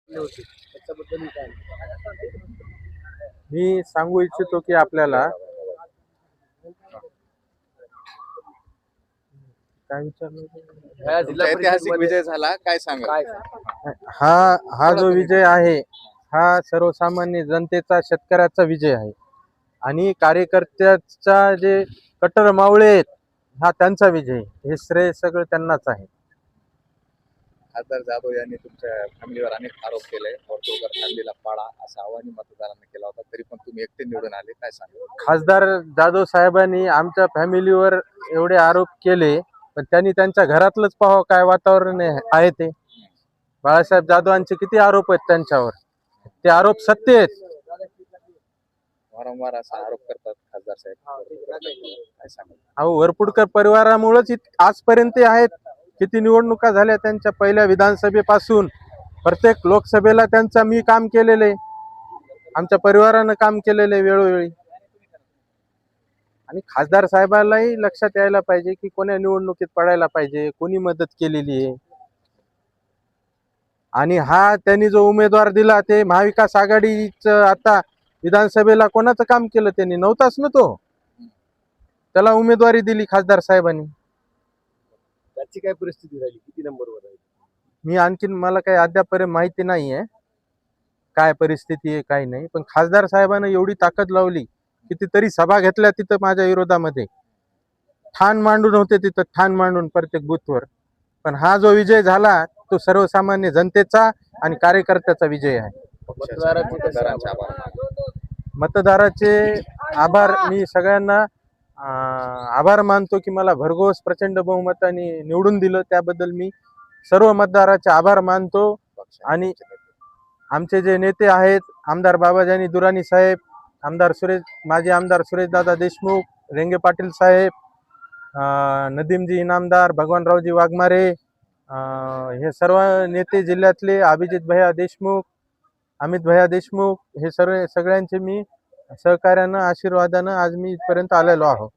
आपले होते त्याच्याबद्दल काय मी सांगू इच्छितो की आपल्याला काय विचारलं ह्या जिल्हा ऐतिहासिक परिषदमध्ये विजय झाला, काय सांगा? काय हा हा जो विजय आहे हा सर्वसामान्य जनतेचा शेतकऱ्याचा विजय आहे आणि कार्यकर्त्याचा जे कट्टर मावळे आहेत हा त्यांचा विजय आहे. हे श्रेय सगळं त्यांनाच आहे. खासदार जाधव यांनी तुमच्या फॅमिलीवर अनेक आरोप केले. वर्तुळकर फॅमिलीला पाडा असं आवाहन मतदारांनी केला होता, तरी पण तुम्ही एकटे निवडून आले, काय सांगा? खासदार जाधव साहेबांनी आमच्या फॅमिलीवर एवढे आरोप केले, पण त्यांनी त्यांच्या घरातलंच पाहावं काय वातावरण आहे ते. बाळासाहेब जाधवांचे किती आरोप आहेत त्यांच्यावर, ते आरोप सत्य आहेत. वारंवार असा आरोप करतात खासदार साहेब, काय सांगा? अहो वरपुडकर परिवारामुळेच आजपर्यंत आहेत. किती निवडणुका झाल्या त्यांच्या, पहिल्या विधानसभेपासून प्रत्येक लोकसभेला त्यांचा मी काम केलेलं आहे, आमच्या परिवारानं काम केलेलं आहे वेळोवेळी. आणि खासदार साहेबांनाही लक्षात यायला पाहिजे की कोण्या निवडणुकीत पडायला पाहिजे, कोणी मदत केलेली आहे. आणि हा त्यांनी जो उमेदवार दिला ते महाविकास आघाडीचं आता विधानसभेला कोणाचं काम केलं त्यांनी? नव्हताच ना तो. त्याला उमेदवारी दिली खासदार साहेबांनी. त्याची काय परिस्थिती राहिली, किती नंबरवर आहे? मी आणखीन मला काही अद्यापर्यंत माहिती नाही आहे काय परिस्थिती आहे काय नाही, पण खासदार साहेबांना एवढी ताकद लावली कितीतरी सभा घेतल्या तिथं माझ्या विरोधामध्ये, ठाण मांडून होते तिथं, ठाण मांडून प्रत्येक बूथवर. पण हा जो विजय झाला तो सर्वसामान्य जनतेचा आणि कार्यकर्त्याचा विजय आहे. मतदारांचे आभार. मतदाराचे आभार मी सगळ्यांना आभार मानतो की मला भरघोस प्रचंड बहुमताने निवडून दिलं, त्याबद्दल मी सर्व मतदाराचे आभार मानतो. आणि आमचे जे नेते आहेत, आमदार बाबाजानी दुराणी साहेब, माजी आमदार सुरेशदादा देशमुख, रेंगे पाटील साहेब, नदीमजी इनामदार, भगवानरावजी वाघमारे, हे सर्व नेते जिल्ह्यातले, अभिजित भैया देशमुख, अमित भैया देशमुख, हे सगळ्यांचे मी सहकार्यानं आशीर्वादानं आज मी इथपर्यंत आलेलो आहो.